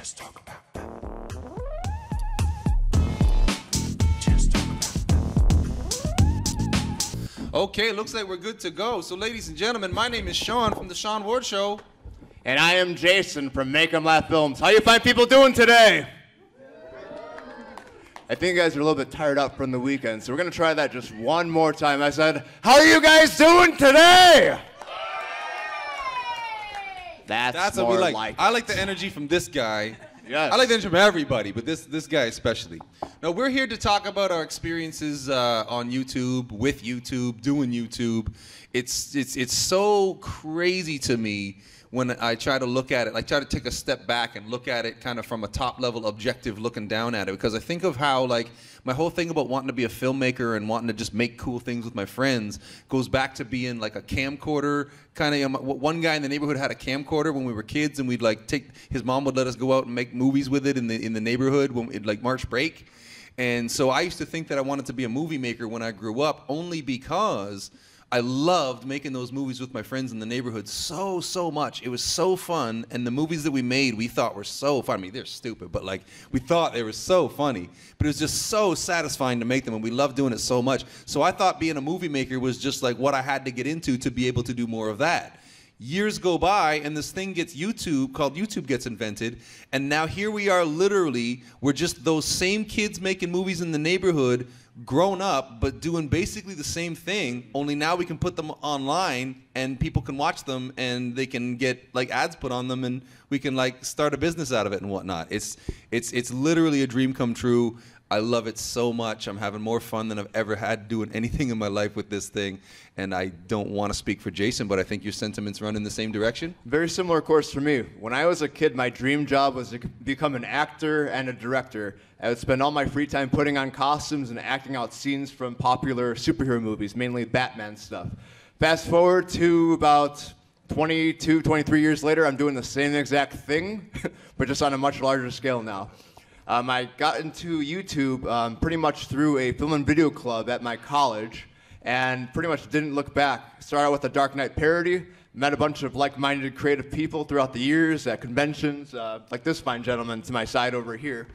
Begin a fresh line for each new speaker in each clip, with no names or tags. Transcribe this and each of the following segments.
Just talk about that. Just talk about that. Okay, looks like we're good to go. So, ladies and gentlemen, my name is Sean from The Sean Ward Show.
And I am Jason from Make 'em Laugh Films. How you find people doing today? I think you guys are a little bit tired out from the weekend, so we're going to try that just one more time. I said, how are you guys doing today? That's
what we like.
like
I like the energy from this guy.
Yes.
I like the energy from everybody, but this guy especially. Now, we're here to talk about our experiences on YouTube, with YouTube, doing YouTube. It's so crazy to me when I try to look at it, like try to take a step back and look at it kind of from a top level objective looking down at it, because I think of how like my whole thing about wanting to be a filmmaker and wanting to just make cool things with my friends goes back to being like a camcorder kind of. One guy in the neighborhood had a camcorder when we were kids, and we'd like his mom would let us go out and make movies with it in the neighborhood when it like March break. And so I used to think that I wanted to be a movie maker when I grew up, only because I loved making those movies with my friends in the neighborhood so much. It was so fun, and the movies that we made we thought were so fun. I mean, they're stupid, but like we thought they were so funny. But it was just so satisfying to make them, and we loved doing it so much. So I thought being a movie maker was just like what I had to get into to be able to do more of that. Years go by, and this thing called YouTube gets invented, and now here we are literally, we're just those same kids making movies in the neighborhood, grown up, but doing basically the same thing, only now we can put them online and people can watch them and they can get like ads put on them and we can like start a business out of it and whatnot. It's literally a dream come true. I love it so much. I'm having more fun than I've ever had doing anything in my life with this thing. And I don't want to speak for Jason, but I think your sentiments run in the same direction.
Very similar course for me. When I was a kid, my dream job was to become an actor and a director. I would spend all my free time putting on costumes and acting out scenes from popular superhero movies, mainly Batman stuff. Fast forward to about 22, 23 years later, I'm doing the same exact thing, but just on a much larger scale now. I got into YouTube pretty much through a film and video club at my college, and pretty much didn't look back. Started out with a Dark Knight parody, met a bunch of like-minded creative people throughout the years at conventions, like this fine gentleman to my side over here.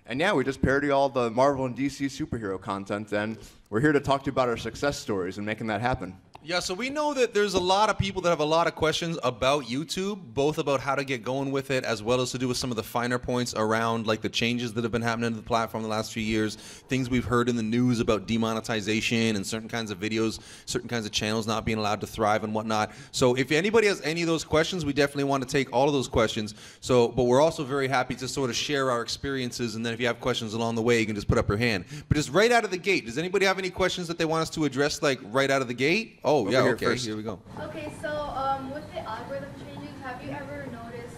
And yeah, we just parody all the Marvel and DC superhero content, and we're here to talk to you about our success stories and making that happen.
Yeah, so we know that there's a lot of people that have a lot of questions about YouTube, both about how to get going with it, as well as to do with some of the finer points around like the changes that have been happening to the platform the last few years, things we've heard in the news about demonetization and certain kinds of videos, certain kinds of channels not being allowed to thrive and whatnot. So if anybody has any of those questions, we definitely want to take all of those questions. But we're also very happy to sort of share our experiences, and then if you have questions along the way, you can just put up your hand. But just right out of the gate, does anybody have any questions that they want us to address like right out of the gate? Oh, yeah, okay, first. Here we go.
Okay, so with the algorithm changes, have you ever noticed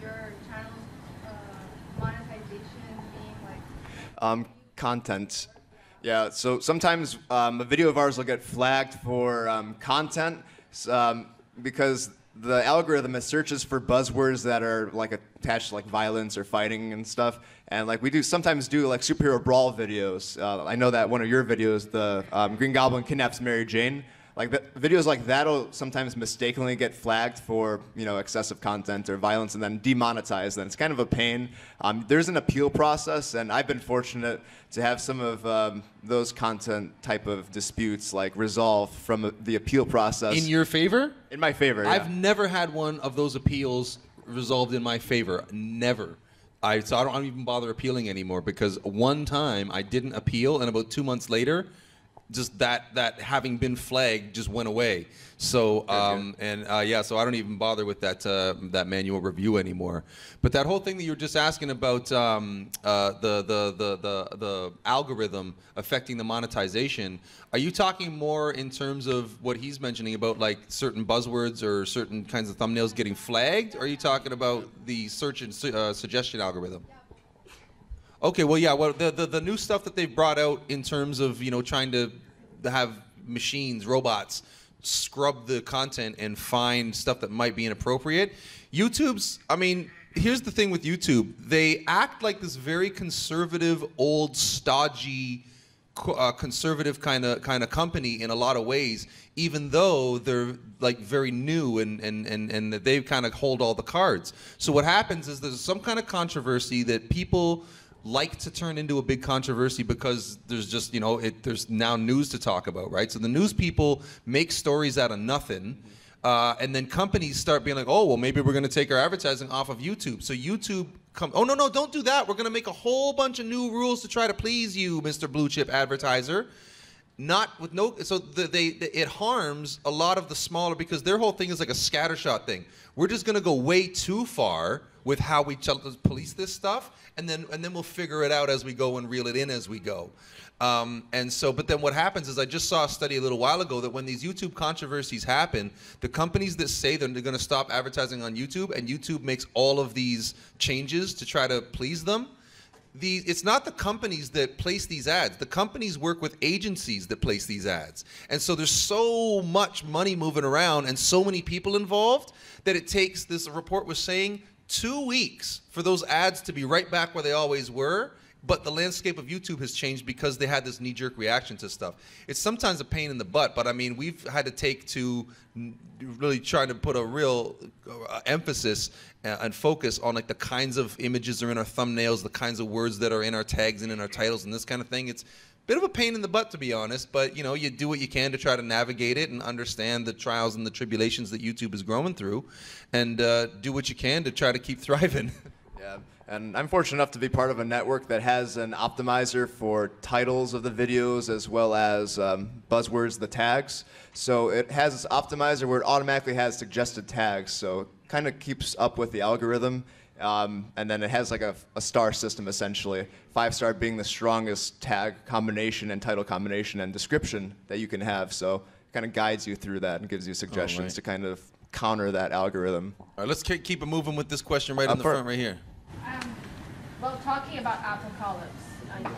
your channel's monetization being like...
Content. Yeah, so sometimes a video of ours will get flagged for content because the algorithm, it searches for buzzwords that are like attached to like violence or fighting and stuff. And like we sometimes do like superhero brawl videos. I know that one of your videos, the Green Goblin kidnaps Mary Jane. Like videos like that'll sometimes mistakenly get flagged for, you know, excessive content or violence and then demonetized. And it's kind of a pain. There's an appeal process, and I've been fortunate to have some of those content type of disputes like resolved from the appeal process.
In your favor?
In my favor, yeah.
I've never had one of those appeals resolved in my favor. Never. So I don't even bother appealing anymore, because one time I didn't appeal, and about 2 months later, just that having been flagged just went away. So yeah, so I don't even bother with that manual review anymore. But that whole thing that you were just asking about the algorithm affecting the monetization, are you talking more in terms of what he's mentioning about like certain buzzwords or certain kinds of thumbnails getting flagged? Or are you talking about the search and suggestion algorithm? Okay, well, yeah, well, the new stuff that they've brought out in terms of, you know, trying to have machines, robots, scrub the content and find stuff that might be inappropriate. YouTube's, I mean, here's the thing with YouTube. They act like this very conservative, old, stodgy conservative kind of company in a lot of ways, even though they're like very new and they kind of hold all the cards. So what happens is there's some kind of controversy that people like to turn into a big controversy because there's just, you know, there's now news to talk about, right? So the news people make stories out of nothing. And then companies start being like, oh, well, maybe we're going to take our advertising off of YouTube. So YouTube oh, no, don't do that. We're going to make a whole bunch of new rules to try to please you, Mr. Blue Chip advertiser. Not with no, so it harms a lot of the smaller, because their whole thing is like a scattershot thing. We're just going to go way too far with how we police this stuff, and then we'll figure it out as we go and reel it in as we go. But then what happens is, I just saw a study a little while ago that when these YouTube controversies happen, the companies that say they're going to stop advertising on YouTube, and YouTube makes all of these changes to try to please them, it's not the companies that place these ads. The companies work with agencies that place these ads. And so there's so much money moving around and so many people involved that it takes, this report was saying, 2 weeks for those ads to be right back where they always were. But the landscape of YouTube has changed because they had this knee-jerk reaction to stuff. It's sometimes a pain in the butt, but I mean, we've had to take to really trying to put a real emphasis and focus on like the kinds of images that are in our thumbnails, the kinds of words that are in our tags and in our titles and this kind of thing. It's a bit of a pain in the butt, to be honest, but you know, you do what you can to try to navigate it and understand the trials and the tribulations that YouTube is growing through, and do what you can to try to keep thriving.
Yeah. And I'm fortunate enough to be part of a network that has an optimizer for titles of the videos as well as buzzwords, the tags. So it has this optimizer where it automatically has suggested tags. So it kind of keeps up with the algorithm. And then it has like a star system, essentially. 5-star being the strongest tag combination and title combination and description that you can have. So it kind of guides you through that and gives you suggestions to kind of counter that algorithm.
All right, let's keep it moving with this question right in the front right here.
Well, talking about apocalypse,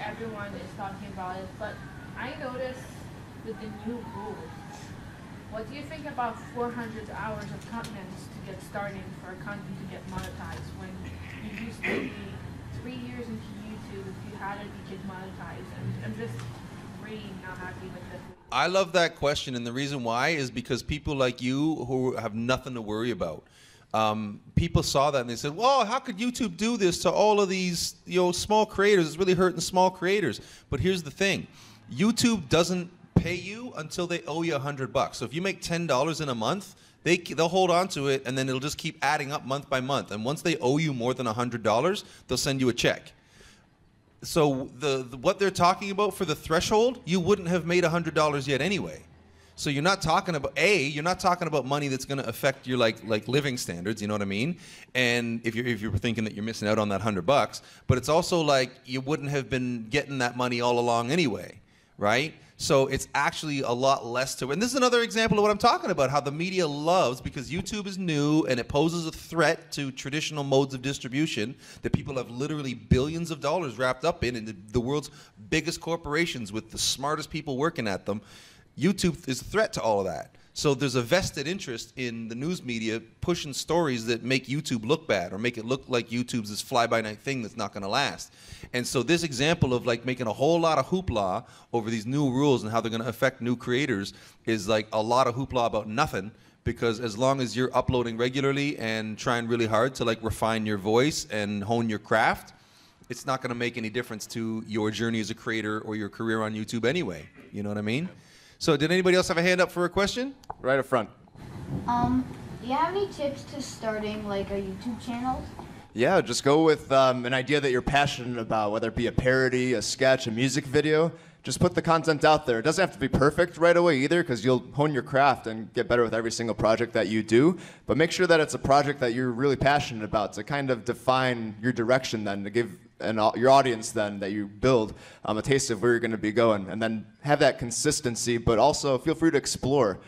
everyone is talking about it, but I noticed with the new rules, what do you think about 400 hours of content to get started for content to get monetized, when you used to be 3 years into YouTube, you had to get monetized, and I'm just really not happy with this.
I love that question, and the reason why is because people like you who have nothing to worry about. People saw that and they said, "Well, how could YouTube do this to all of these, you know, small creators? It's really hurting small creators." But here's the thing: YouTube doesn't pay you until they owe you $100. So if you make $10 in a month, they'll hold on to it, and then it'll just keep adding up month by month. And once they owe you more than $100, they'll send you a check. So what they're talking about for the threshold, you wouldn't have made $100 yet anyway. So you're not talking about you're not talking about money that's going to affect your like living standards, you know what I mean? And if you're thinking that you're missing out on that $100, but it's also like you wouldn't have been getting that money all along anyway, right? So it's actually a lot less to it. And this is another example of what I'm talking about, how the media loves, because YouTube is new and it poses a threat to traditional modes of distribution that people have literally billions of dollars wrapped up in the world's biggest corporations with the smartest people working at them. YouTube is a threat to all of that. So there's a vested interest in the news media pushing stories that make YouTube look bad or make it look like YouTube's this fly-by-night thing that's not going to last. And so this example of like making a whole lot of hoopla over these new rules and how they're going to affect new creators is like a lot of hoopla about nothing, because as long as you're uploading regularly and trying really hard to like refine your voice and hone your craft, it's not going to make any difference to your journey as a creator or your career on YouTube anyway. You know what I mean? So did anybody else have a hand up for a question?
Right up front.
Do you have any tips to starting like a YouTube channel?
Yeah, just go with an idea that you're passionate about, whether it be a parody, a sketch, a music video. Just put the content out there. It doesn't have to be perfect right away either, because you'll hone your craft and get better with every single project that you do. But make sure that it's a project that you're really passionate about to kind of define your direction then, to give your audience then that you build a taste of where you're going to be going. And then have that consistency, but also feel free to explore.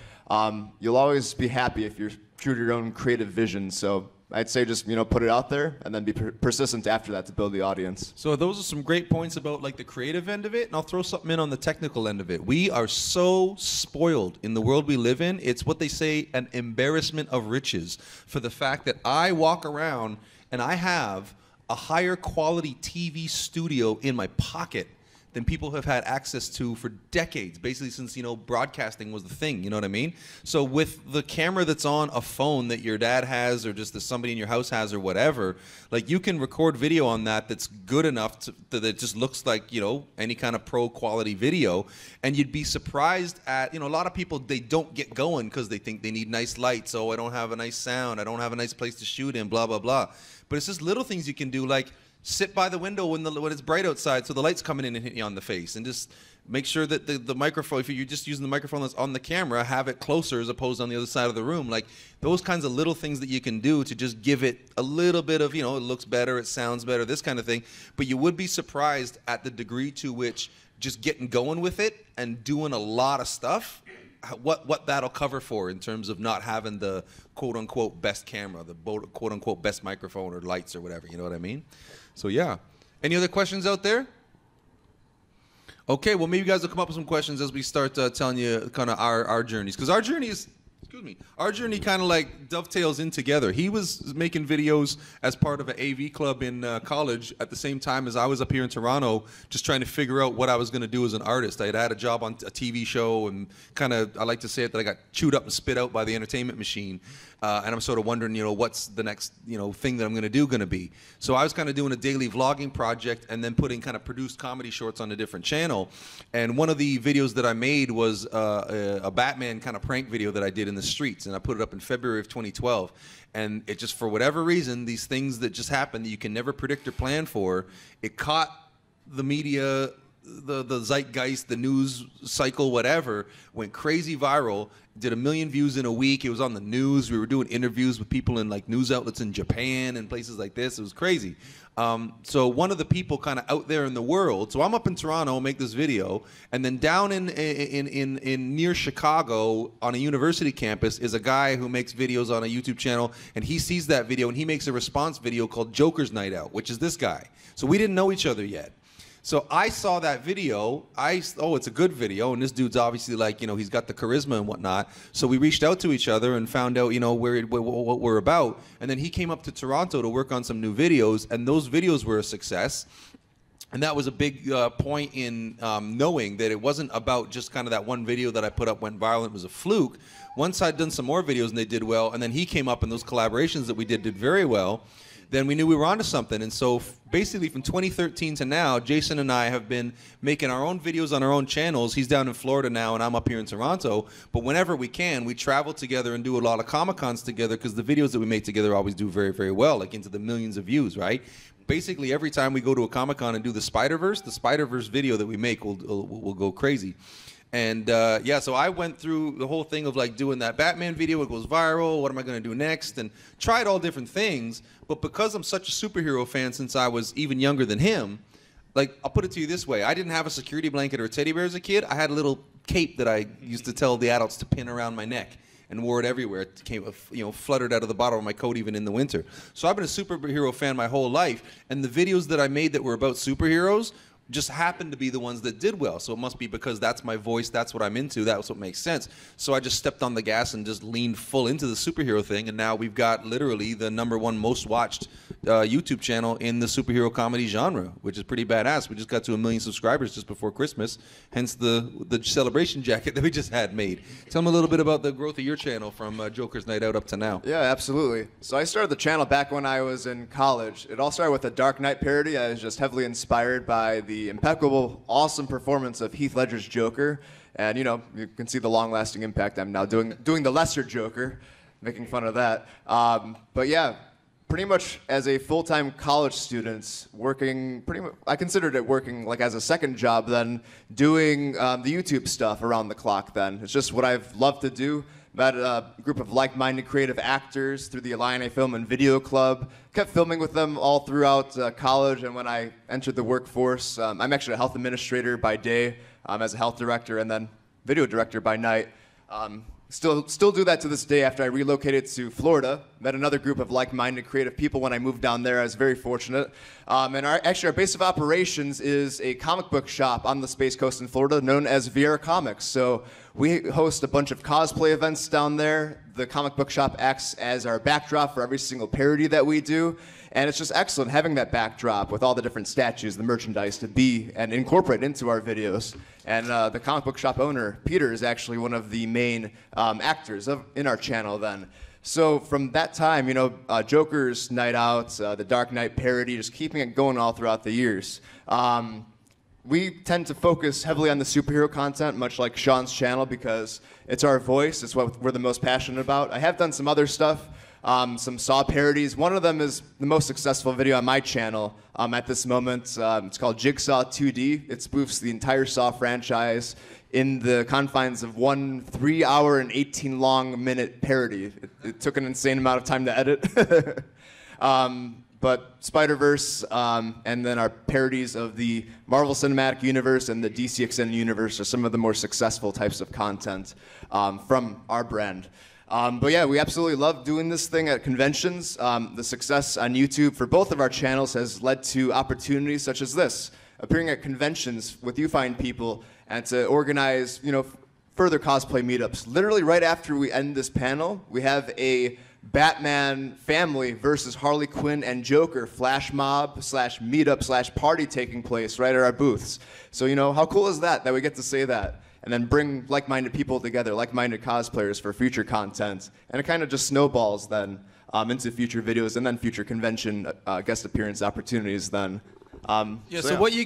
You'll always be happy if you're true to your own creative vision. So I'd say just, you know, put it out there and then be persistent after that to build the audience.
So those are some great points about like the creative end of it, and I'll throw something in on the technical end of it. We are so spoiled in the world we live in. It's what they say, an embarrassment of riches, for the fact that I walk around and I have a higher quality TV studio in my pocket than people have had access to for decades, basically since, broadcasting was the thing, you know what I mean? So with the camera that's on a phone that your dad has or just that somebody in your house has or whatever, like you can record video on that that's good enough that it just looks like, any kind of pro quality video. And you'd be surprised at, a lot of people, they don't get going because they think they need nice lights. Oh, I don't have a nice sound. I don't have a nice place to shoot in, blah, blah, blah. But it's just little things you can do, like sit by the window when it's bright outside so the light's coming in and hitting you on the face, and just make sure that the microphone, if you're just using the microphone that's on the camera, have it closer as opposed to on the other side of the room. Like those kinds of little things that you can do to just give it a little bit of, it looks better, it sounds better, this kind of thing. But you would be surprised at the degree to which just getting going with it and doing a lot of stuff, what that'll cover for in terms of not having the quote-unquote best camera, the quote-unquote best microphone or lights or whatever, you know what I mean? So yeah. Any other questions out there? Okay, well maybe you guys will come up with some questions as we start telling you kind of our journeys, because our journey is, our journey kind of like dovetails in together. He was making videos as part of an AV club in college at the same time as I was up here in Toronto, just trying to figure out what I was going to do as an artist. I had a job on a TV show, and kind of, I like to say it, that I got chewed up and spit out by the entertainment machine. And I'm sort of wondering, what's the next, thing that I'm going to be. So I was kind of doing a daily vlogging project and then putting kind of produced comedy shorts on a different channel. And one of the videos that I made was a Batman kind of prank video that I did in the streets. And I put it up in February of 2012. And it just, for whatever reason, these things that just happen that you can never predict or plan for, it caught the media, the zeitgeist, the news cycle, whatever, went crazy viral, did 1 million views in a week. It was on the news. We were doing interviews with people in like news outlets in Japan and places like this. It was crazy. So one of the people kind of out there in the world, so I'm up in Toronto, make this video, and then down in near Chicago on a university campus is a guy who makes videos on a YouTube channel, and he sees that video and he makes a response video called Joker's Night Out, which is this guy. So we didn't know each other yet. So I saw that video. Oh, it's a good video, and this dude's obviously like, he's got the charisma and whatnot. So we reached out to each other and found out, what we're about. And then he came up to Toronto to work on some new videos, and those videos were a success. And that was a big point in knowing that it wasn't about just kind of that one video that I put up went viral. It was a fluke. Once I'd done some more videos and they did well, and then he came up and those collaborations that we did very well, then we knew we were onto something. And so basically from 2013 to now, Jason and I have been making our own videos on our own channels. He's down in Florida now, and I'm up here in Toronto. But whenever we can, we travel together and do a lot of Comic-Cons together, because the videos that we make together always do very, very well, like into the millions of views, right? Basically, every time we go to a Comic-Con and do the Spider-Verse video that we make will go crazy. And yeah, so I went through the whole thing of like doing that Batman video. It goes viral. What am I going to do next? And tried all different things. But because I'm such a superhero fan since I was even younger than him, like, I'll put it to you this way. I didn't have a security blanket or a teddy bear as a kid. I had a little cape that I used to tell the adults to pin around my neck, and wore it everywhere. It came, fluttered out of the bottom of my coat even in the winter. So I've been a superhero fan my whole life. And the videos that I made that were about superheroes just happened to be the ones that did well. So it must be because that's my voice, that's what I'm into, that's what makes sense. So I just stepped on the gas and just leaned full into the superhero thing, and now we've got literally the #1 most watched YouTube channel in the superhero comedy genre, which is pretty badass. We just got to 1 million subscribers just before Christmas, hence the celebration jacket that we just had made. Tell me a little bit about the growth of your channel from Joker's Night Out up to now.
Yeah, absolutely. So I started the channel back when I was in college. It all started with a Dark Knight parody. I was just heavily inspired by the impeccable, awesome performance of Heath Ledger's Joker. And you can see the long-lasting impact I'm now doing the lesser Joker, making fun of that. But yeah, pretty much as a full-time college student, working I considered it working like as a second job then, doing the YouTube stuff around the clock then. It's just what I've loved to do. Met a group of like-minded creative actors through the Illini Film and Video Club. Kept filming with them all throughout college, and when I entered the workforce, I'm actually a health administrator by day, as a health director, and then video director by night. Still do that to this day after I relocated to Florida. Met another group of like-minded creative people when I moved down there. I was very fortunate. And our base of operations is a comic book shop on the Space Coast in Florida known as VR Comics. So we host a bunch of cosplay events down there. the comic book shop acts as our backdrop for every single parody that we do. And it's just excellent having that backdrop with all the different statues, the merchandise to be and incorporate into our videos. And the comic book shop owner, Peter, is actually one of the main actors in our channel then. So from that time, you know, Joker's Night Out, the Dark Knight parody, just keeping it going all throughout the years. We tend to focus heavily on the superhero content, much like Sean's channel, because it's our voice, it's what we're the most passionate about. I have done some other stuff, some Saw parodies. One of them is the most successful video on my channel at this moment. It's called Jigsaw 2D. It spoofs the entire Saw franchise in the confines of one 3-hour and 18-long-minute parody. It took an insane amount of time to edit. But Spider-Verse and then our parodies of the Marvel Cinematic Universe and the DC Extended Universe are some of the more successful types of content from our brand. But yeah, we absolutely love doing this thing at conventions. The success on YouTube for both of our channels has led to opportunities such as this, appearing at conventions with you fine people and to organize, you know, further cosplay meetups. Literally right after we end this panel, we have a Batman family versus Harley Quinn and Joker flash mob slash meetup slash party taking place right at our booths. So, you know, how cool is that we get to say that and then bring like-minded people together, like-minded cosplayers for future content. And it kind of just snowballs then into future videos and then future convention guest appearance opportunities then.
So what you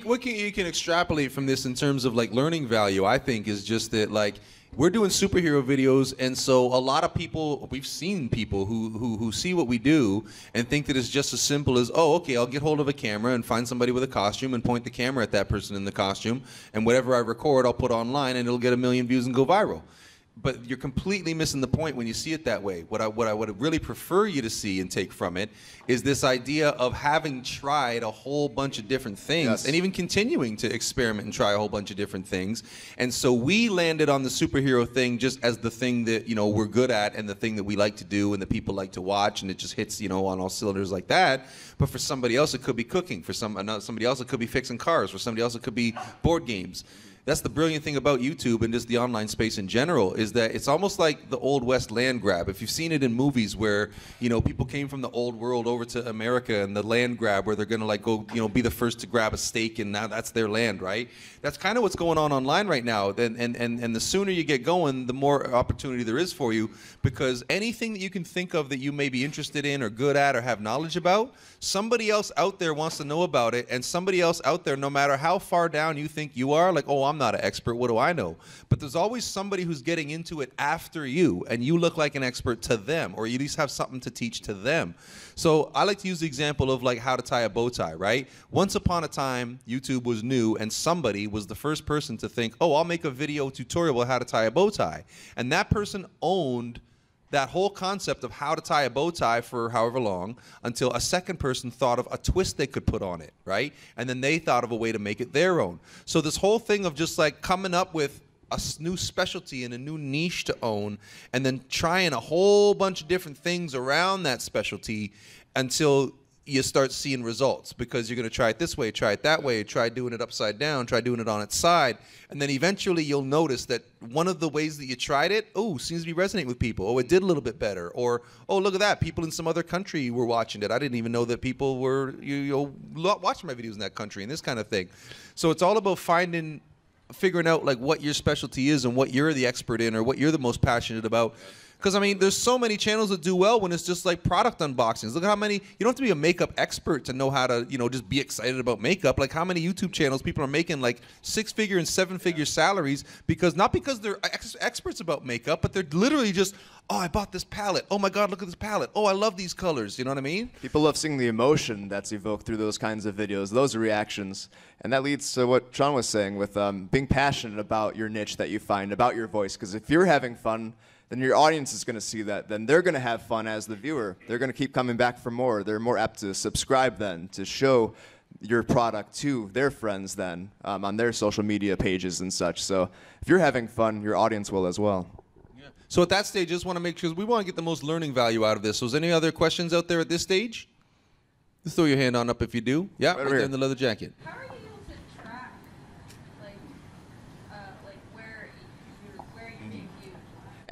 can extrapolate from this in terms of like learning value, I think, is just that like we're doing superhero videos, and so a lot of people, we've seen people who see what we do and think that it's just as simple as, oh, okay, I'll get hold of a camera and find somebody with a costume and point the camera at that person in the costume, and whatever I record, I'll put online and it'll get 1 million views and go viral. But you're completely missing the point when you see it that way. What I would really prefer you to see and take from it is this idea of having tried a whole bunch of different things, yes, and even continuing to experiment and try a whole bunch of different things. And so we landed on the superhero thing just as the thing that, you know, we're good at and the thing that we like to do and that people like to watch, and it just hits, you know, on all cylinders like that. But for somebody else, it could be cooking. For somebody else, it could be fixing cars. For somebody else, it could be board games. That's the brilliant thing about YouTube and just the online space in general, is that it's almost like the Old West land grab. If you've seen it in movies where, you know, people came from the old world over to America and the land grab where they're going to like go, you know, be the first to grab a steak and now that's their land, right? That's kind of what's going on online right now. And the sooner you get going, the more opportunity there is for you, because anything that you can think of that you may be interested in or good at or have knowledge about, somebody else out there wants to know about it, and somebody else out there, no matter how far down you think you are, like, oh, I'm not an expert, what do I know? But there's always somebody who's getting into it after you, and you look like an expert to them, or you at least have something to teach to them. So I like to use the example of like how to tie a bow tie, right? Once upon a time, YouTube was new, and somebody was the first person to think, oh, I'll make a video tutorial on how to tie a bow tie. And that person owned that whole concept of how to tie a bow tie for however long, until a second person thought of a twist they could put on it, right? And then they thought of a way to make it their own. So this whole thing of just like coming up with a new specialty and a new niche to own, and then trying a whole bunch of different things around that specialty until you start seeing results, because you're going to try it this way, try it that way, try doing it upside down, try doing it on its side, and then eventually you'll notice that one of the ways that you tried it, oh, seems to be resonating with people. Oh, it did a little bit better. Or, oh, look at that, people in some other country were watching it. I didn't even know that people were watching my videos in that country, and this kind of thing. So it's all about figuring out like what your specialty is and what you're the expert in or what you're the most passionate about. Because, I mean, there's so many channels that do well when it's just like product unboxings. Look at how many, you don't have to be a makeup expert to know how to, you know, just be excited about makeup. Like how many YouTube channels people are making like 6-figure and 7-figure salaries, because not because they're experts about makeup, but they're literally just, oh, I bought this palette. Oh my God, look at this palette. Oh, I love these colors. You know what I mean?
People love seeing the emotion that's evoked through those kinds of videos, those reactions. And that leads to what Sean was saying with being passionate about your niche that you find, about your voice. Because if you're having fun, then your audience is going to see that. Then they're going to have fun as the viewer. They're going to keep coming back for more. They're more apt to subscribe then, to show your product to their friends then on their social media pages and such. So if you're having fun, your audience will as well.
Yeah. So at that stage, just want to make sure, we want to get the most learning value out of this. So is there any other questions out there at this stage? Just throw your hand on up if you do. Yeah, right there in the leather jacket.
How are you able to track, like where you debuted?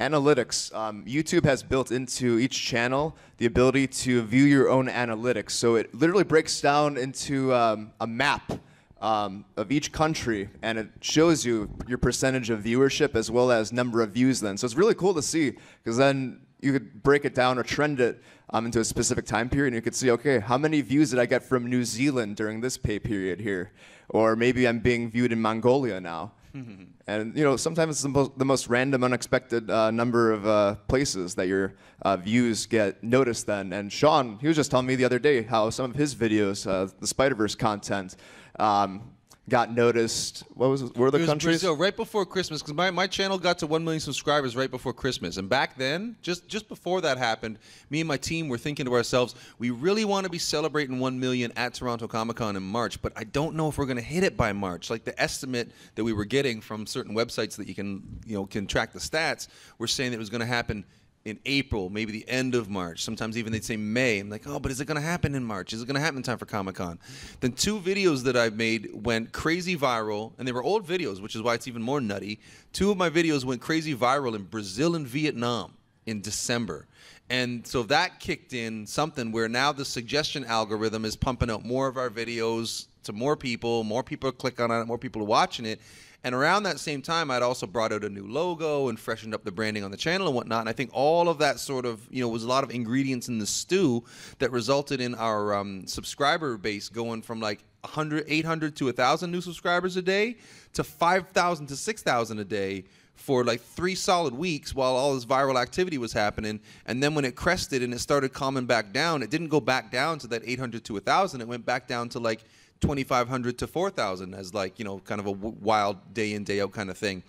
Analytics. YouTube has built into each channel the ability to view your own analytics. So it literally breaks down into a map of each country, and it shows you your percentage of viewership as well as number of views then. So it's really cool to see, because then you could break it down or trend it into a specific time period, and you could see, okay, how many views did I get from New Zealand during this pay period here? Or maybe I'm being viewed in Mongolia now. And sometimes it's the most random, unexpected number of places that your views get noticed then. And Sean, he was just telling me the other day how some of his videos, the Spider-Verse content, got noticed. What were the countries?
Brazil, right before Christmas, because my channel got to 1 million subscribers right before Christmas. And back then, just before that happened, me and my team were thinking to ourselves, we really want to be celebrating 1 million at Toronto ComiCon in March, but I don't know if we're going to hit it by March. Like the estimate that we were getting from certain websites that you can track the stats, were saying that it was going to happen in April, maybe the end of March. Sometimes even they'd say May. I'm like, oh, but is it going to happen in March? Is it going to happen in time for Comic-Con? Then 2 videos that I've made went crazy viral, and they were old videos, which is why it's even more nutty. 2 of my videos went crazy viral in Brazil and Vietnam in December. And so that kicked in something where now the suggestion algorithm is pumping out more of our videos to more people click on it, more people are watching it. And around that same time, I'd also brought out a new logo and freshened up the branding on the channel and whatnot. And I think all of that sort of, was a lot of ingredients in the stew that resulted in our subscriber base going from like 800 to 1,000 new subscribers a day to 5,000 to 6,000 a day for like 3 solid weeks while all this viral activity was happening. And then when it crested and it started calming back down, it didn't go back down to that 800 to 1,000. It went back down to like 2,500 to 4,000 as like, kind of a wild day in, day out kind of thing.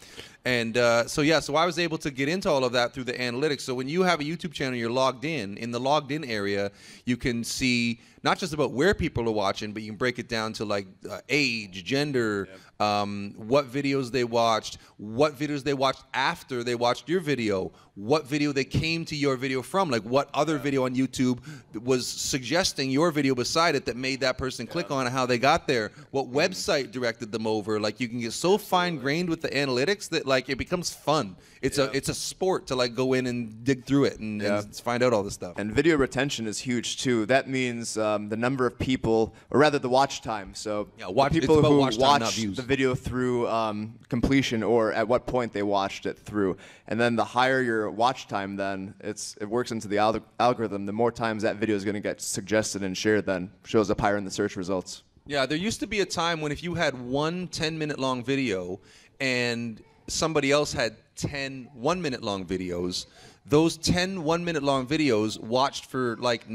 And so I was able to get into all of that through the analytics. So when you have a YouTube channel, you're logged in the logged in area, you can see not just about where people are watching, but you can break it down to like age, gender, what videos they watched, what videos they watched after they watched your video, what video they came to your video from, like what other video on YouTube was suggesting your video beside it that made that person click on it, how they got there, what website directed them over. Like you can get so fine-grained with the analytics that like it becomes fun. It's a sport to like go in and dig through it and find out all this stuff.
And video retention is huge too. That means the number of people, or rather the watch time. So people who watch the video through completion, or at what point they watched it through. And then the higher your watch time, then it works into the algorithm. The more times that video is going to get suggested and shared, then shows up higher in the search results.
Yeah, there used to be a time when if you had one 10-minute long video and somebody else had 10 1-minute long videos, those 10 1-minute long videos watched for like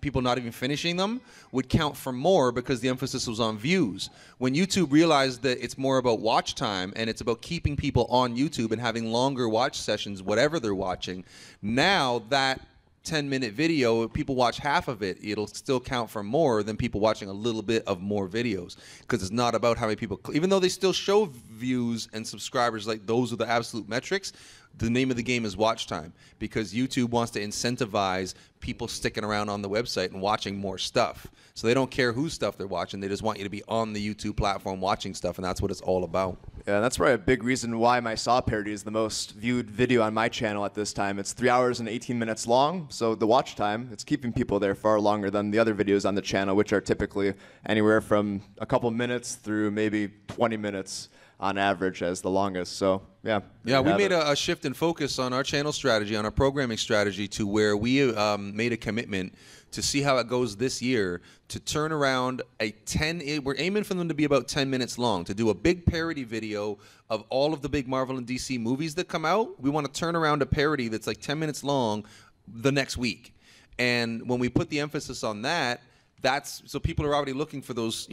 people not even finishing them would count for more because the emphasis was on views. When YouTube realized that it's more about watch time and it's about keeping people on YouTube and having longer watch sessions, whatever they're watching, now that 10-minute video, if people watch half of it, it'll still count for more than people watching a little bit of more videos, because it's not about how many people, even though they still show views and subscribers, like those are the absolute metrics. The name of the game is watch time, because YouTube wants to incentivize people sticking around on the website and watching more stuff. So they don't care whose stuff they're watching. They just want you to be on the YouTube platform watching stuff, and that's what it's all about.
Yeah, that's probably a big reason why my Saw parody is the most viewed video on my channel at this time. It's 3 hours and 18 minutes long, so the watch time, it's keeping people there far longer than the other videos on the channel, which are typically anywhere from a couple minutes through maybe 20 minutes on average as the longest. So yeah.
Yeah, we made a shift in focus on our channel strategy, on our programming strategy, to where we made a commitment to see how it goes this year, to turn around we're aiming for them to be about 10 minutes long, to do a big parody video of all of the big Marvel and DC movies that come out. We want to turn around a parody that's like 10 minutes long the next week. And when we put the emphasis on that, so people are already looking for those,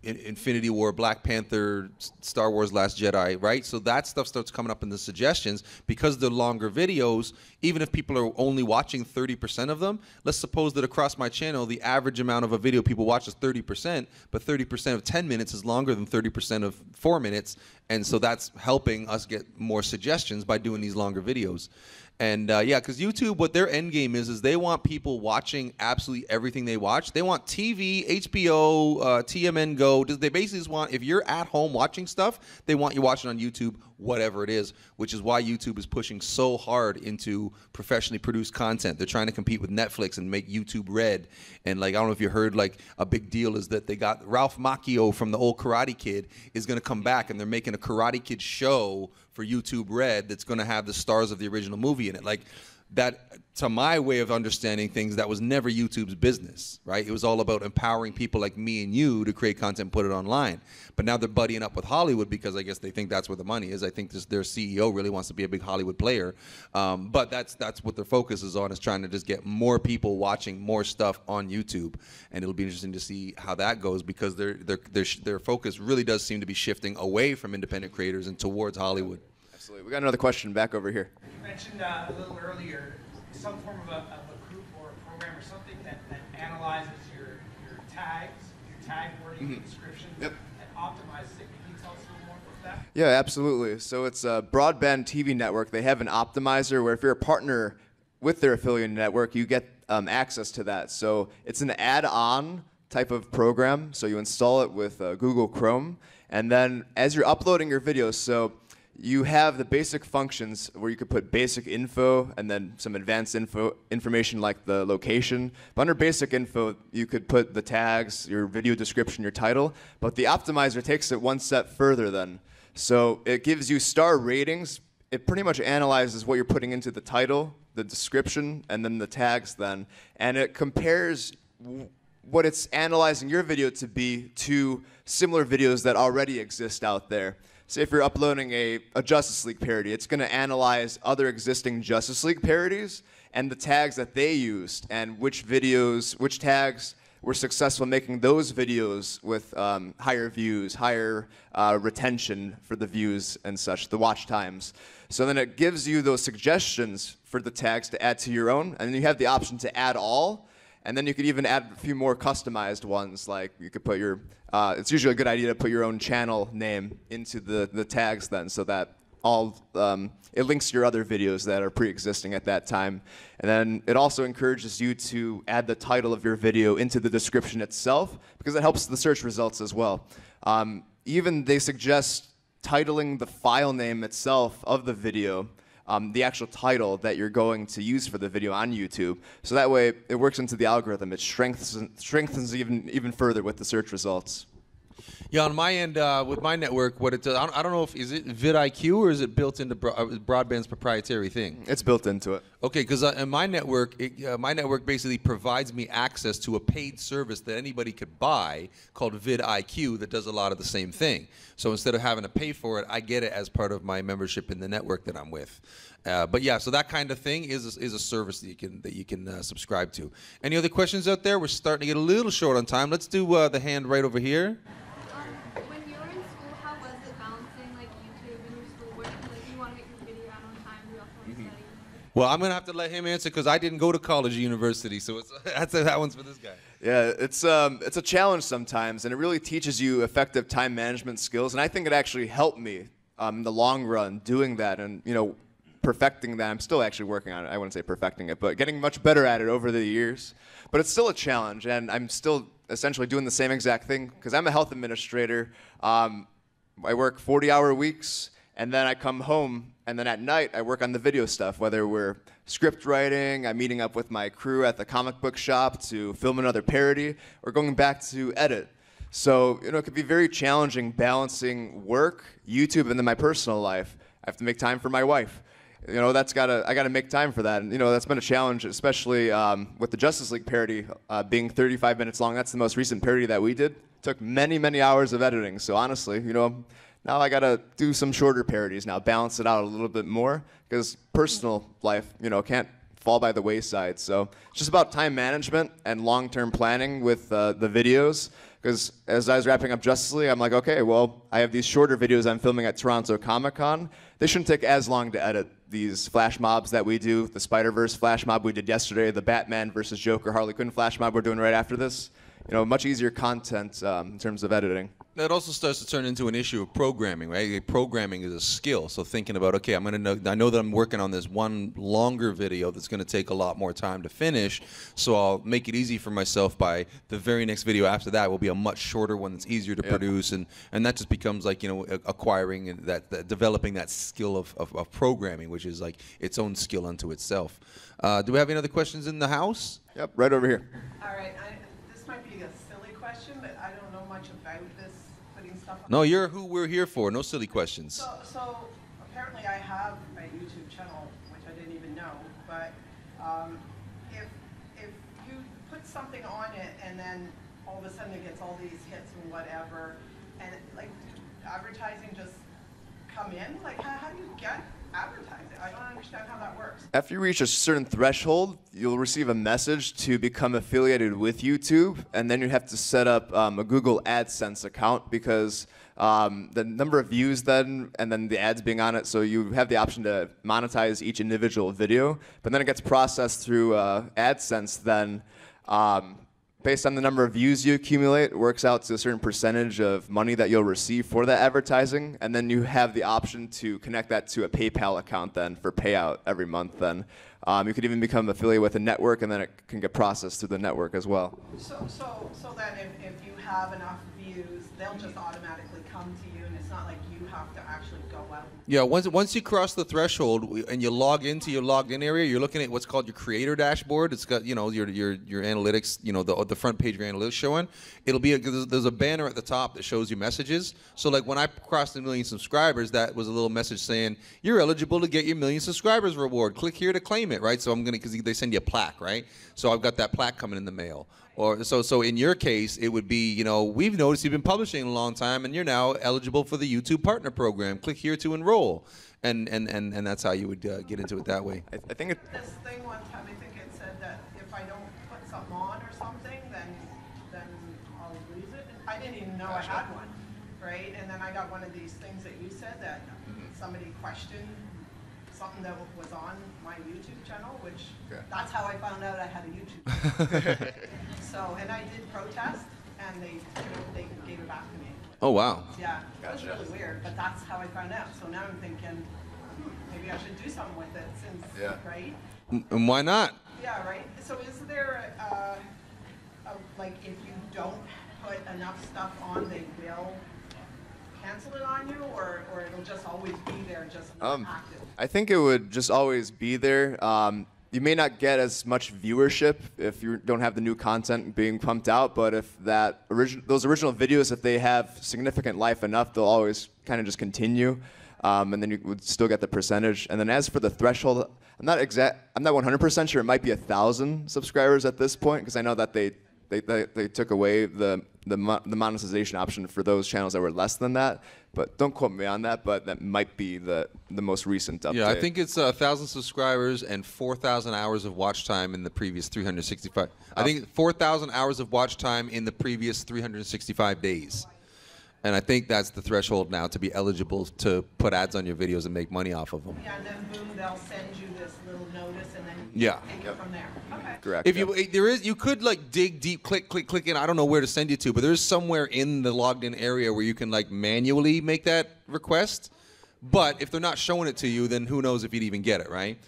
Infinity War, Black Panther, Star Wars Last Jedi, right? So that stuff starts coming up in the suggestions because they're longer videos. Even if people are only watching 30% of them, let's suppose that across my channel, the average amount of a video people watch is 30%, but 30% of 10 minutes is longer than 30% of 4 minutes. And so that's helping us get more suggestions by doing these longer videos. And because YouTube, what their end game is they want people watching absolutely everything they watch. They want TV, HBO, TMN Go. They basically just want, if you're at home watching stuff, they want you watching on YouTube whatever it is, which is why YouTube is pushing so hard into professionally produced content. They're trying to compete with Netflix and make YouTube Red. And like, I don't know if you heard, like a big deal is that they got Ralph Macchio from the old Karate Kid is going to come back, and they're making a Karate Kid show for YouTube Red that's going to have the stars of the original movie in it. Like, that, to my way of understanding things, that was never YouTube's business, right? It was all about empowering people like me and you to create content and put it online. But now they're buddying up with Hollywood because I guess they think that's where the money is. I think their CEO really wants to be a big Hollywood player. But that's what their focus is on, is trying to just get more people watching more stuff on YouTube. And it'll be interesting to see how that goes, because their focus really does seem to be shifting away from independent creators and towards Hollywood.
Absolutely. We got another question back over here.
You mentioned a little earlier some form of a group or a program or something that analyzes your tags, your tag wording, your description, and optimizes it. Can you tell us a little more about that?
Yeah, absolutely. So it's a broadband TV network. They have an optimizer where if you're a partner with their affiliate network, you get access to that. So it's an add-on type of program. So you install it with Google Chrome, and then as you're uploading your videos, so you have the basic functions where you could put basic info and then some advanced information like the location. But under basic info, you could put the tags, your video description, your title. But the optimizer takes it one step further then. So it gives you star ratings. It pretty much analyzes what you're putting into the title, the description, and then the tags then. And it compares what it's analyzing your video to be to similar videos that already exist out there. Say if you're uploading a Justice League parody, it's going to analyze other existing Justice League parodies and the tags that they used, and which tags were successful making those videos with higher views, higher retention for the views and such, the watch times. So then it gives you those suggestions for the tags to add to your own, and then you have the option to add all. And then you could even add a few more customized ones, like you could put your, it's usually a good idea to put your own channel name into the tags then, so that all, it links to your other videos that are pre-existing at that time. And then it also encourages you to add the title of your video into the description itself, because it helps the search results as well. Even they suggest titling the file name itself of the video, the actual title that you're going to use for the video on YouTube. So that way it works into the algorithm. It strengthens even further with the search results.
Yeah, on my end, with my network, what it does, I don't know if, is it vidIQ or is it built into Broadband's proprietary thing?
It's built into it. Okay,
because in my network, my network basically provides me access to a paid service that anybody could buy called vidIQ that does a lot of the same thing. So instead of having to pay for it, I get it as part of my membership in the network that I'm with. But yeah, so that kind of thing is a service that you can subscribe to. Any other questions out there? We're starting to get a little short on time. Let's do the hand right over here.
When you were in school, how was it balancing like YouTube and your schoolwork? Like, you want to make your video out on time, you also want to study.
Well, I'm gonna have to let him answer because I didn't go to college or university, so that one's for this guy.
Yeah, it's a challenge sometimes, and it really teaches you effective time management skills. And I think it actually helped me in the long run doing that, and perfecting that. I'm still actually working on it. I wouldn't say perfecting it, but getting much better at it over the years. But it's still a challenge, and I'm still essentially doing the same exact thing because I'm a health administrator. I work 40-hour weeks, and then I come home, and then at night I work on the video stuff, whether we're script writing, I'm meeting up with my crew at the comic book shop to film another parody, or going back to edit. So it could be very challenging balancing work, YouTube, and then my personal life. I have to make time for my wife. I gotta make time for that, and that's been a challenge, especially with the Justice League parody being 35 minutes long. That's the most recent parody that we did. It took many, many hours of editing. So honestly, now I gotta do some shorter parodies now, balance it out a little bit more, because personal life, can't fall by the wayside. So it's just about time management and long-term planning with the videos. Because as I was wrapping up Justice League, I'm like, okay, well, I have these shorter videos I'm filming at Toronto ComiCon. They shouldn't take as long to edit. These flash mobs that we do, the Spider-Verse flash mob we did yesterday, the Batman versus Joker Harley Quinn flash mob we're doing right after this. Much easier content in terms of editing.
That also starts to turn into an issue of programming, right? Programming is a skill. So thinking about, okay, I know that I'm working on this one longer video that's going to take a lot more time to finish, so I'll make it easy for myself by the very next video after that will be a much shorter one that's easier to produce, and that just becomes like, acquiring that developing that skill of programming, which is like its own skill unto itself. Do we have any other questions in the house?
Yep, right over here.
All right, this might be a silly question, but I don't know much about this putting stuff on.
No, you're who we're here for. No silly questions.
So apparently I have a YouTube channel, which I didn't even know, but if you put something on it and then all of a sudden it gets all these hits and whatever, and like advertising just come in, like how do you get advertising? I don't understand how that works.
After you reach a certain threshold, you'll receive a message to become affiliated with YouTube, and then you have to set up a Google AdSense account because the number of views then, and then the ads being on it, so you have the option to monetize each individual video, but then it gets processed through AdSense then. Based on the number of views you accumulate, it works out to a certain percentage of money that you'll receive for that advertising, and then you have the option to connect that to a PayPal account then for payout every month then. You could even become affiliated with a network, and then it can get processed through the network as well.
So then if you have enough views, they'll just automatically come to you, and it's not like you have to actually go out.
Yeah, once you cross the threshold and you log into your logged in area, you're looking at what's called your creator dashboard. It's got your analytics, the front page of your analytics showing. It'll be there's a banner at the top that shows you messages. So like when I crossed 1 million subscribers, that was a little message saying you're eligible to get your 1 million subscribers reward. Click here to claim it, right? So I'm gonna, because they send you a plaque, right? So I've got that plaque coming in the mail. Or so in your case, it would be, we've noticed you've been publishing a long time, and you're now eligible for the YouTube Partner Program. Click here to enroll, and that's how you would get into it that way.
I think
This thing one time, I think it said that if I don't put something on or something, then I'll lose it. I didn't even know I had one, right? And then I got one of these things that you said that somebody questioned something that was on my YouTube channel, which that's how I found out I had a YouTube channel. So, and I did protest, and they gave it back to me.
Oh, wow.
Yeah, it was really weird, but that's how I found out. So now I'm thinking, maybe I should do something with it since, right?
And why not?
Yeah, right. So is there like if you don't put enough stuff on, they will cancel it on you, or it'll just always be there, just not active? I
think it would just always be there. You may not get as much viewership if you don't have the new content being pumped out, but if those original videos, if they have significant life enough, they'll always kind of just continue, and then you would still get the percentage. And then as for the threshold, I'm not 100% sure. It might be 1,000 subscribers at this point, because I know that they took away the monetization option for those channels that were less than that. But don't quote me on that, but that might be the most recent update.
Yeah, I think it's 1,000 subscribers and 4,000 hours of watch time in the previous 365. I think 4,000 hours of watch time in the previous 365 days. And I think that's the threshold now to be eligible to put ads on your videos and make money off of them.
Yeah, and then boom, they'll send you this little notice, and then
Yeah.
take it from there. Okay.
Correct.
If you could like dig deep, click in. I don't know where to send you to, but there's somewhere in the logged in area where you can like manually make that request. But if they're not showing it to you, then who knows if you'd even get it, right?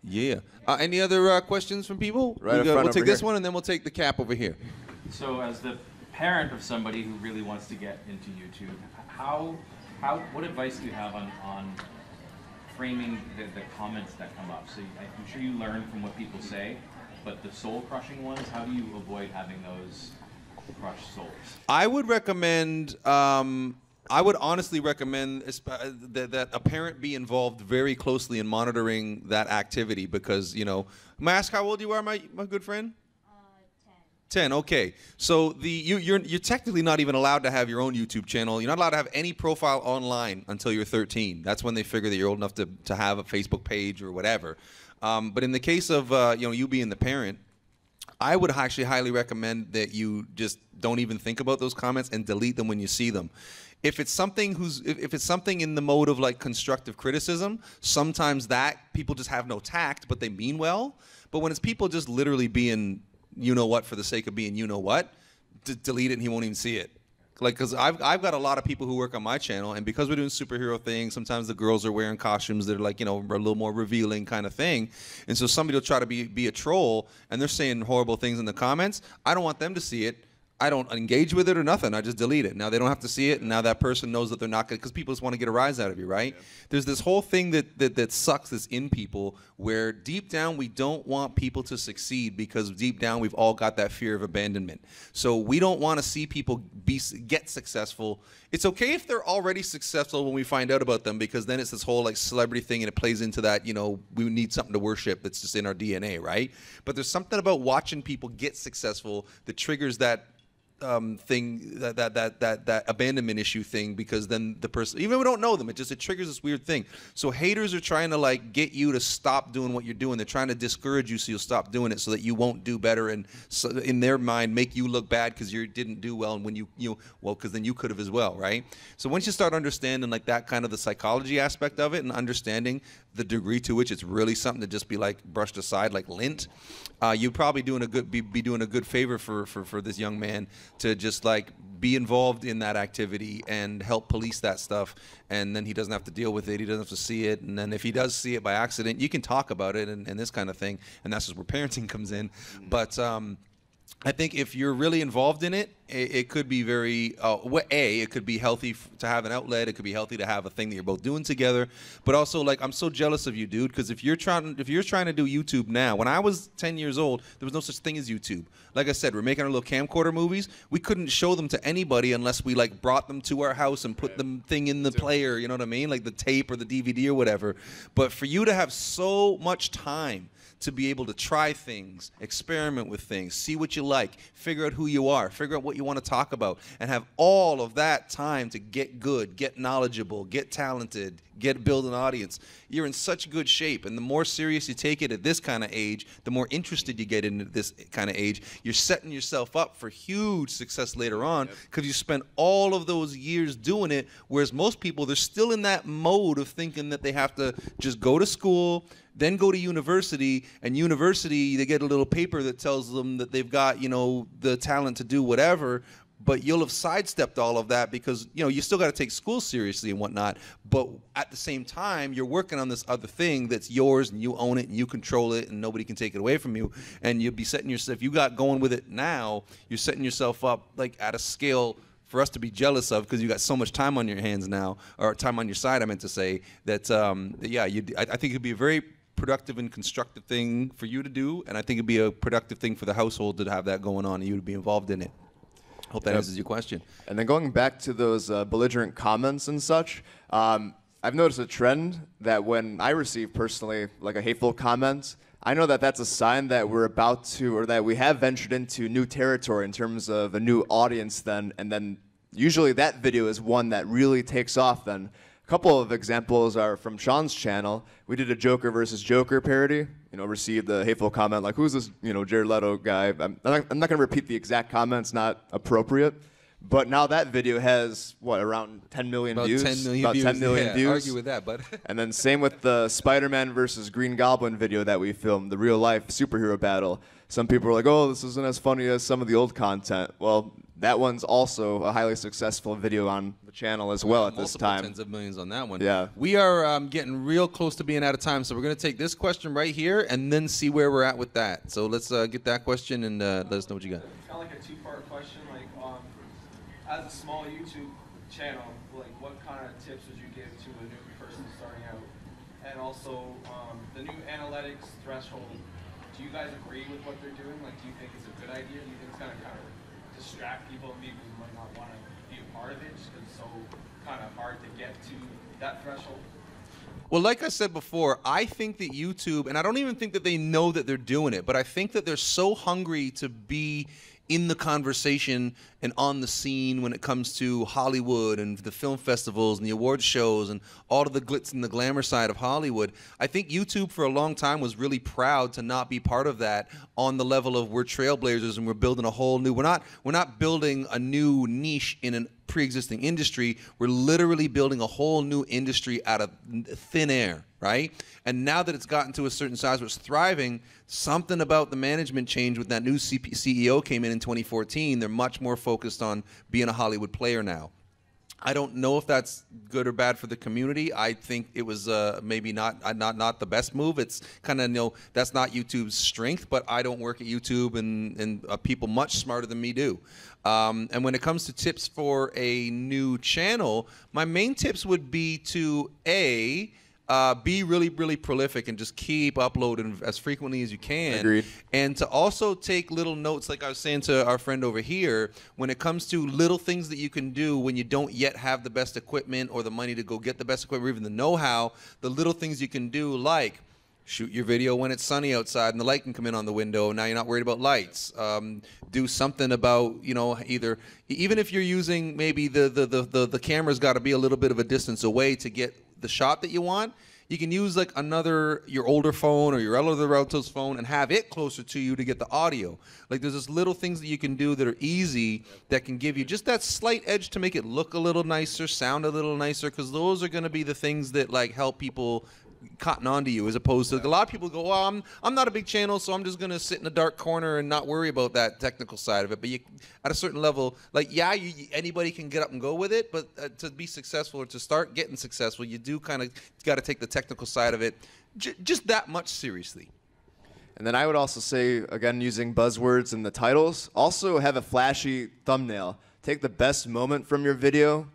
Yeah. Any other questions from people?
Right up front
we'll
over
take this
here.
one, and then we'll take the cap over here.
So as the parent of somebody who really wants to get into YouTube, what advice do you have on framing the comments that come up? So I'm sure you learn from what people say, but the soul-crushing ones, how do you avoid having those crushed souls?
I would recommend, I would honestly recommend that a parent be involved very closely in monitoring that activity, because, may I ask how old you are, my good friend? 10, okay. So you're technically not even allowed to have your own YouTube channel. You're not allowed to have any profile online until you're 13. That's when they figure that you're old enough to have a Facebook page or whatever. But in the case of you being the parent, I would actually highly recommend that you just don't even think about those comments and delete them when you see them. If it's something in the mode of like constructive criticism, sometimes that people just have no tact, but they mean well. But when it's people just literally being for the sake of being delete it and he won't even see it. Like, because I've got a lot of people who work on my channel, and because we're doing superhero things, sometimes the girls are wearing costumes that are like, you know, a little more revealing kind of thing. And so somebody will try to be a troll, and they're saying horrible things in the comments. I don't want them to see it. I don't engage with it or nothing. I just delete it. Now they don't have to see it, and now that person knows that they're not going to, because people just want to get a rise out of you, right? Yeah. There's this whole thing that sucks that's in people, where deep down we don't want people to succeed, because deep down we've all got that fear of abandonment. So we don't want to see people get successful. It's okay if they're already successful when we find out about them, because then it's this whole like celebrity thing, and it plays into that, you know, we need something to worship that's just in our DNA, right? But there's something about watching people get successful that triggers that thing, that abandonment issue thing, because then the person, even if we don't know them, it triggers this weird thing. So haters are trying to like get you to stop doing what you're doing. They're trying to discourage you so you'll stop doing it, so that you won't do better, and so in their mind make you look bad because you didn't do well, and when well, because then you could have as well, right? So once you start understanding like that kind of the psychology aspect of it, and understanding the degree to which it's really something to just be like brushed aside like lint, you'd probably be doing a good favor for this young man to just like be involved in that activity and help police that stuff, and then he doesn't have to deal with it, he doesn't have to see it, and then if he does see it by accident, you can talk about it and this kind of thing, and that's just where parenting comes in. But I think if you're really involved in it, it could be very, it could be healthy to have an outlet. It could be healthy to have a thing that you're both doing together. But also, like, I'm so jealous of you, dude, because if you're trying to do YouTube now, when I was 10 years old, there was no such thing as YouTube. Like I said, we're making our little camcorder movies. We couldn't show them to anybody unless we like brought them to our house and put the thing in the player. You know what I mean? Like the tape or the DVD or whatever. But for you to have so much time to be able to try things, experiment with things, see what you like, figure out who you are, figure out what you want to talk about, and have all of that time to get good, get knowledgeable, get talented, build an audience. You're in such good shape, and the more serious you take it at this kind of age, the more interested you get in this kind of age, you're setting yourself up for huge success later on, because you spent all of those years doing it, whereas most people, they're still in that mode of thinking that they have to just go to school, then go to university, and university, they get a little paper that tells them that they've got, you know, the talent to do whatever, but you'll have sidestepped all of that because, you know, you still got to take school seriously and whatnot, but at the same time, you're working on this other thing that's yours, and you own it, and you control it, and nobody can take it away from you, and you'll be setting yourself, if you got going with it now, you're setting yourself up, like, at a scale for us to be jealous of, because you got so much time on your hands now, or time on your side, I meant to say, that, yeah, I think it'd be a very productive and constructive thing for you to do, and I think it'd be a productive thing for the household to have that going on and you to be involved in it. Hope that answers your question.
And then going back to those belligerent comments and such, I've noticed a trend that when I receive personally like a hateful comment, I know that that's a sign that we're about to, or that we have ventured into new territory in terms of a new audience then, and then usually that video is one that really takes off then. A couple of examples are from Sean's channel. We did a Joker versus Joker parody. You know, received a hateful comment like, "Who's this? You know, Jared Leto guy?" I'm not going to repeat the exact comment; it's not appropriate. But now that video has what, around 10 million views?
10 million
about
views.
10 million views.
Argue with that, bud.
And then same with the Spider-Man versus Green Goblin video that we filmed, the real-life superhero battle. Some people were like, "Oh, this isn't as funny as some of the old content." Well, that one's also a highly successful video on the channel as well at this time.
Tens of millions on that one.
Yeah.
We are getting real close to being out of time, so we're going to take this question right here and then see where we're at with that. So let's get that question and let us know what you got.
It's kind of like a two-part question. Like, as a small YouTube channel, like, what kind of tips would you give to a new person starting out? And also, the new analytics threshold. Do you guys agree with what they're doing? Like, do you think it's a good idea? Do you think it's going to kind of distract people and people who might not want to be a part of it just because it's so kind of hard to get to that threshold?
Well, like I said before, I think that YouTube, and I don't even think that they know that they're doing it, but I think that they're so hungry to be in the conversation and on the scene when it comes to Hollywood and the film festivals and the award shows and all of the glitz and the glamour side of Hollywood. I think YouTube for a long time was really proud to not be part of that on the level of we're trailblazers and we're building a whole new, we're not building a new niche in an pre-existing industry. We're literally building a whole new industry out of thin air, right? And now that it's gotten to a certain size where it's thriving, something about the management change with that new CEO came in 2014. They're much more focused on being a Hollywood player now. I don't know if that's good or bad for the community. I think it was maybe not the best move. It's kind of, you know, that's not YouTube's strength, but I don't work at YouTube, and people much smarter than me do. And when it comes to tips for a new channel, my main tips would be to be really, really prolific and just keep uploading as frequently as you can.
Agreed.
And to also take little notes, like I was saying to our friend over here, when it comes to little things that you can do when you don't yet have the best equipment or the money to go get the best equipment or even the know-how, the little things you can do, like shoot your video when it's sunny outside and the light can come in on the window. Now you're not worried about lights. Do something about, you know, even if you're using maybe the camera's got to be a little bit of a distance away to get the shot that you want, you can use like your older phone or your other relative's phone and have it closer to you to get the audio. Like there's just little things that you can do that are easy that can give you just that slight edge to make it look a little nicer, sound a little nicer, because those are going to be the things that like help people cotton on to you, as opposed to like, a lot of people go, well, I'm not a big channel, so I'm just going to sit in a dark corner and not worry about that technical side of it. But at a certain level, like, yeah, anybody can get up and go with it, but to be successful or to start getting successful, you do kind of got to take the technical side of it just that much seriously.
And then I would also say, again, using buzzwords in the titles, also have a flashy thumbnail. Take the best moment from your video,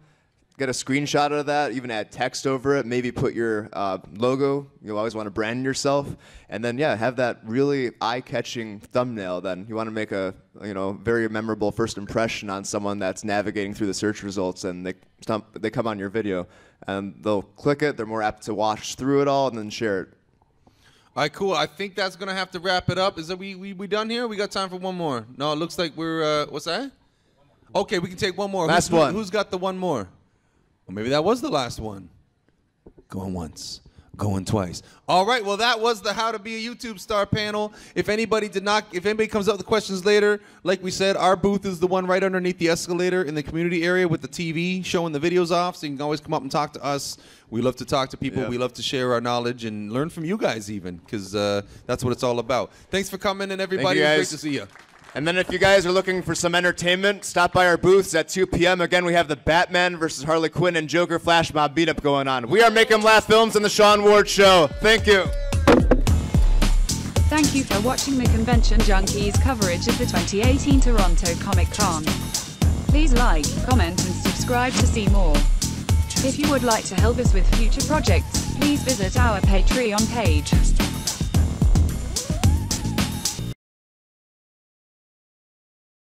get a screenshot of that, even add text over it, maybe put your logo. You'll always want to brand yourself. And then, yeah, have that really eye-catching thumbnail. Then you want to make a very memorable first impression on someone that's navigating through the search results, and they come on your video. And they'll click it. They're more apt to watch through it all and then share it.
All right, cool. I think that's going to have to wrap it up. Is that we done here? We got time for one more. No, it looks like we're, what's that? Okay, we can take one more.
Last one.
Who's got the one more? Well, maybe that was the last one. Going once, going twice. All right, well, that was the How to Be a YouTube Star panel. If anybody comes up with questions later, like we said, our booth is the one right underneath the escalator in the community area with the TV showing the videos off, so you can always come up and talk to us. We love to talk to people. Yeah. We love to share our knowledge and learn from you guys even, because that's what it's all about. Thanks for coming, and everybody. It was great to see you.
And then if you guys are looking for some entertainment, stop by our booths at 2 p.m. Again, we have the Batman versus Harley Quinn and Joker Flash Mob beat-up going on. We are Make 'em Laugh Films and the Sean Ward Show. Thank you.
Thank you for watching the Convention Junkies coverage of the 2018 Toronto ComiCon. Please like, comment, and subscribe to see more. If you would like to help us with future projects, please visit our Patreon page.